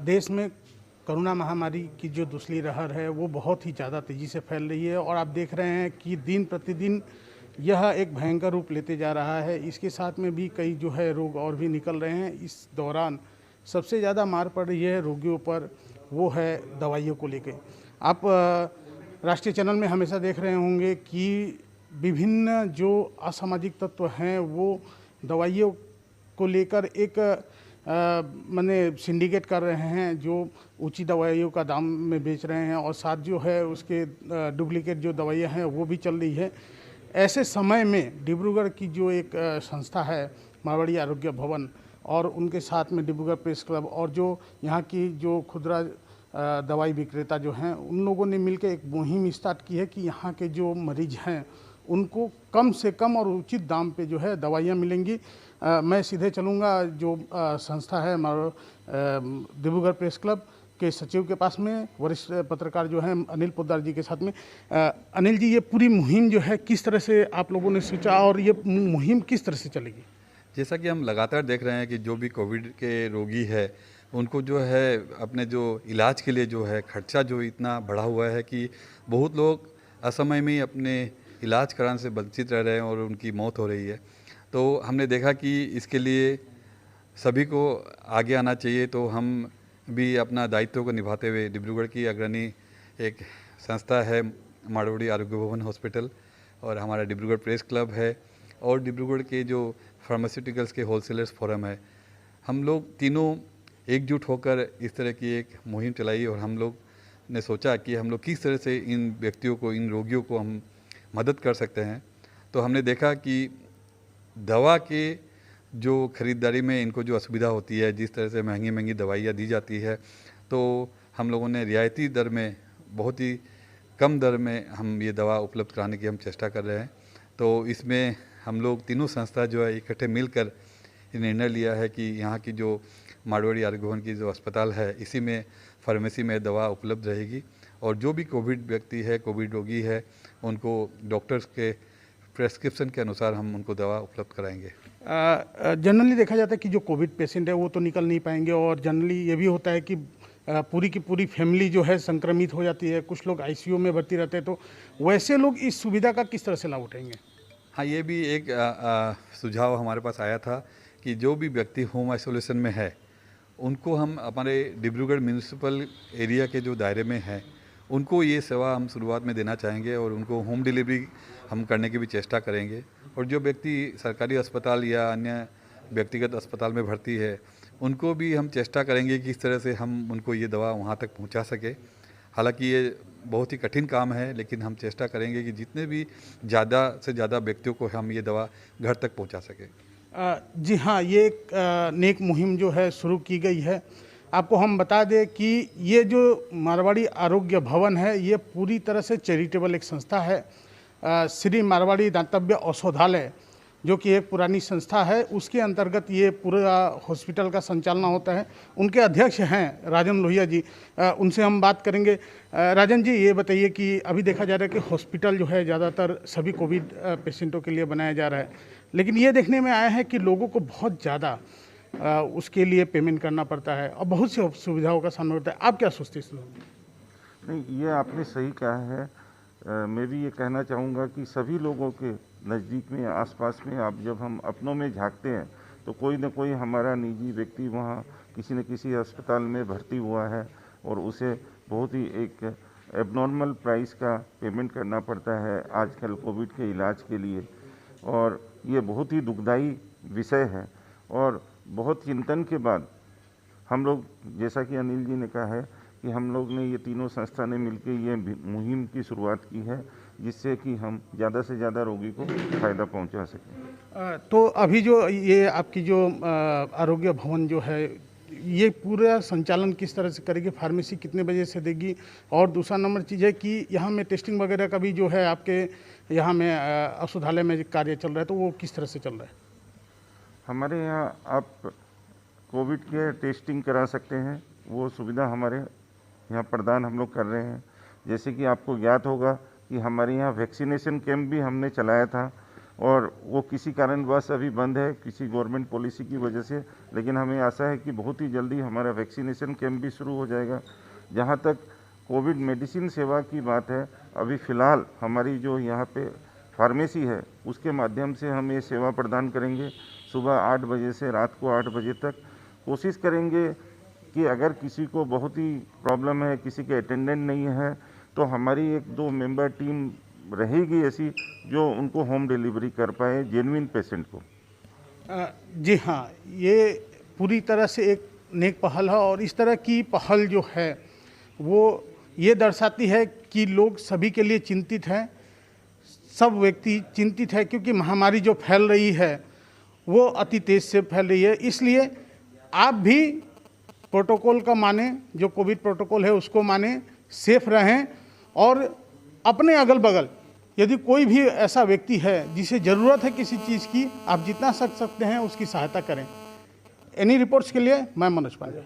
देश में कोरोना महामारी की जो दूसरी लहर है वो बहुत ही ज़्यादा तेज़ी से फैल रही है और आप देख रहे हैं कि दिन प्रतिदिन यह एक भयंकर रूप लेते जा रहा है। इसके साथ में भी कई जो है रोग और भी निकल रहे हैं। इस दौरान सबसे ज़्यादा मार पड़ रही है रोगियों पर, वो है दवाइयों को लेके। आप राष्ट्रीय चैनल में हमेशा देख रहे होंगे कि विभिन्न जो असामाजिक तत्व हैं वो दवाइयों को लेकर एक माने सिंडिकेट कर रहे हैं, जो ऊंची दवाइयों का दाम में बेच रहे हैं और साथ जो है उसके डुप्लीकेट जो दवाइयां हैं वो भी चल रही है। ऐसे समय में डिब्रूगढ़ की जो एक संस्था है मारवाड़ी आरोग्य भवन और उनके साथ में डिब्रूगढ़ प्रेस क्लब और जो यहाँ की जो खुदरा दवाई विक्रेता जो हैं उन लोगों ने मिलकर एक मुहिम स्टार्ट की है कि यहाँ के जो मरीज हैं उनको कम से कम और उचित दाम पे जो है दवाइयाँ मिलेंगी। मैं सीधे चलूँगा जो संस्था है डिब्रूगढ़ प्रेस क्लब के सचिव के पास में, वरिष्ठ पत्रकार जो हैं अनिल पोद्दार जी के साथ में। अनिल जी, ये पूरी मुहिम जो है किस तरह से आप लोगों ने सोचा और ये मुहिम किस तरह से चलेगी? जैसा कि हम लगातार देख रहे हैं कि जो भी कोविड के रोगी है उनको जो है अपने जो इलाज के लिए जो है खर्चा जो इतना बढ़ा हुआ है कि बहुत लोग असमय में ही अपने इलाज कराने से वंचित रह रहे हैं और उनकी मौत हो रही है। तो हमने देखा कि इसके लिए सभी को आगे आना चाहिए। तो हम भी अपना दायित्व को निभाते हुए डिब्रूगढ़ की अग्रणी एक संस्था है मारवाड़ी आरोग्य भवन हॉस्पिटल और हमारा डिब्रूगढ़ प्रेस क्लब है और डिब्रूगढ़ के जो फार्मास्यूटिकल्स के होलसेलर्स फोरम है, हम लोग तीनों एकजुट होकर इस तरह की एक मुहिम चलाई और हम लोग ने सोचा कि हम लोग किस तरह से इन व्यक्तियों को, इन रोगियों को हम मदद कर सकते हैं। तो हमने देखा कि दवा के जो ख़रीदारी में इनको जो असुविधा होती है, जिस तरह से महंगी महंगी दवाइयाँ दी जाती है, तो हम लोगों ने रियायती दर में, बहुत ही कम दर में हम ये दवा उपलब्ध कराने की हम चेष्टा कर रहे हैं। तो इसमें हम लोग तीनों संस्था जो है इकट्ठे मिलकर ये निर्णय लिया है कि यहाँ की जो मारवाड़ी आरोग्य भवन की जो अस्पताल है, इसी में फार्मेसी में दवा उपलब्ध रहेगी और जो भी कोविड व्यक्ति है, कोविड रोगी है, उनको डॉक्टर्स के प्रेस्क्रिप्शन के अनुसार हम उनको दवा उपलब्ध कराएंगे। जनरली देखा जाता है कि जो कोविड पेशेंट है वो तो निकल नहीं पाएंगे और जनरली ये भी होता है कि पूरी की पूरी फैमिली जो है संक्रमित हो जाती है, कुछ लोग आईसीयू में भर्ती रहते हैं। तो वैसे लोग इस सुविधा का किस तरह से लाभ उठाएंगे? हाँ, ये भी एक सुझाव हमारे पास आया था कि जो भी व्यक्ति होम आइसोलेशन में है उनको हम हमारे डिब्रूगढ़ म्यूनिसिपल एरिया के जो दायरे में है उनको ये सेवा हम शुरुआत में देना चाहेंगे और उनको होम डिलीवरी हम करने की भी चेष्टा करेंगे। और जो व्यक्ति सरकारी अस्पताल या अन्य व्यक्तिगत अस्पताल में भर्ती है उनको भी हम चेष्टा करेंगे कि इस तरह से हम उनको ये दवा वहाँ तक पहुँचा सके। हालांकि ये बहुत ही कठिन काम है, लेकिन हम चेष्टा करेंगे कि जितने भी ज़्यादा से ज़्यादा व्यक्तियों को हम ये दवा घर तक पहुँचा सकें। जी हाँ, ये एक नेक मुहिम जो है शुरू की गई है। आपको हम बता दें कि ये जो मारवाड़ी आरोग्य भवन है ये पूरी तरह से चैरिटेबल एक संस्था है। श्री मारवाड़ी दातव्य औषधालय जो कि एक पुरानी संस्था है, उसके अंतर्गत ये पूरा हॉस्पिटल का संचालन होता है। उनके अध्यक्ष हैं राजन लोहिया जी, उनसे हम बात करेंगे। राजन जी, ये बताइए कि अभी देखा जा रहा है कि हॉस्पिटल जो है ज़्यादातर सभी कोविड पेशेंटों के लिए बनाया जा रहा है, लेकिन ये देखने में आया है कि लोगों को बहुत ज़्यादा उसके लिए पेमेंट करना पड़ता है और बहुत सी सुविधाओं का सामना होता है। आप क्या सोचते हैं इसमें? नहीं, ये आपने सही कहा है। मैं भी ये कहना चाहूँगा कि सभी लोगों के नज़दीक में, आसपास में, आप जब हम अपनों में झांकते हैं तो कोई न कोई हमारा निजी व्यक्ति वहाँ किसी न किसी अस्पताल में भर्ती हुआ है और उसे बहुत ही एक एबनॉर्मल प्राइस का पेमेंट करना पड़ता है आजकल कोविड के इलाज के लिए। और ये बहुत ही दुखदाई विषय है और बहुत चिंतन के बाद हम लोग, जैसा कि अनिल जी ने कहा है, कि हम लोग ने ये तीनों संस्था ने मिलकर ये मुहिम की शुरुआत की है जिससे कि हम ज़्यादा से ज़्यादा रोगी को फ़ायदा पहुंचा सकें। तो अभी जो ये आपकी जो आरोग्य भवन जो है ये पूरा संचालन किस तरह से करेगी? फार्मेसी कितने बजे से देगी? और दूसरा नंबर चीज़ है कि यहाँ में टेस्टिंग वगैरह का भी जो है आपके यहाँ में औषधालय में कार्य चल रहा है, तो वो किस तरह से चल रहा है? हमारे यहाँ आप कोविड के टेस्टिंग करा सकते हैं, वो सुविधा हमारे यहाँ प्रदान हम लोग कर रहे हैं। जैसे कि आपको ज्ञात होगा कि हमारे यहाँ वैक्सीनेशन कैंप भी हमने चलाया था और वो किसी कारणवश अभी बंद है किसी गवर्नमेंट पॉलिसी की वजह से, लेकिन हमें आशा है कि बहुत ही जल्दी हमारा वैक्सीनेशन कैंप भी शुरू हो जाएगा। जहाँ तक कोविड मेडिसिन सेवा की बात है, अभी फ़िलहाल हमारी जो यहाँ पे फार्मेसी है उसके माध्यम से हम ये सेवा प्रदान करेंगे। सुबह 8 बजे से रात को 8 बजे तक कोशिश करेंगे कि अगर किसी को बहुत ही प्रॉब्लम है, किसी के अटेंडेंट नहीं है, तो हमारी 1-2 मेंबर टीम रहेगी ऐसी जो उनको होम डिलीवरी कर पाए जेन्युइन पेशेंट को। जी हाँ, ये पूरी तरह से एक नेक पहल है और इस तरह की पहल जो है वो ये दर्शाती है कि लोग सभी के लिए चिंतित हैं, सब व्यक्ति चिंतित है क्योंकि महामारी जो फैल रही है वो अति तेज़ से फैल रही है। इसलिए आप भी प्रोटोकॉल का माने, जो कोविड प्रोटोकॉल है उसको माने, सेफ रहें और अपने अगल बगल यदि कोई भी ऐसा व्यक्ति है जिसे ज़रूरत है किसी चीज़ की, आप जितना सकते हैं उसकी सहायता करें। एनी रिपोर्ट्स के लिए मैं मनोज पांडे।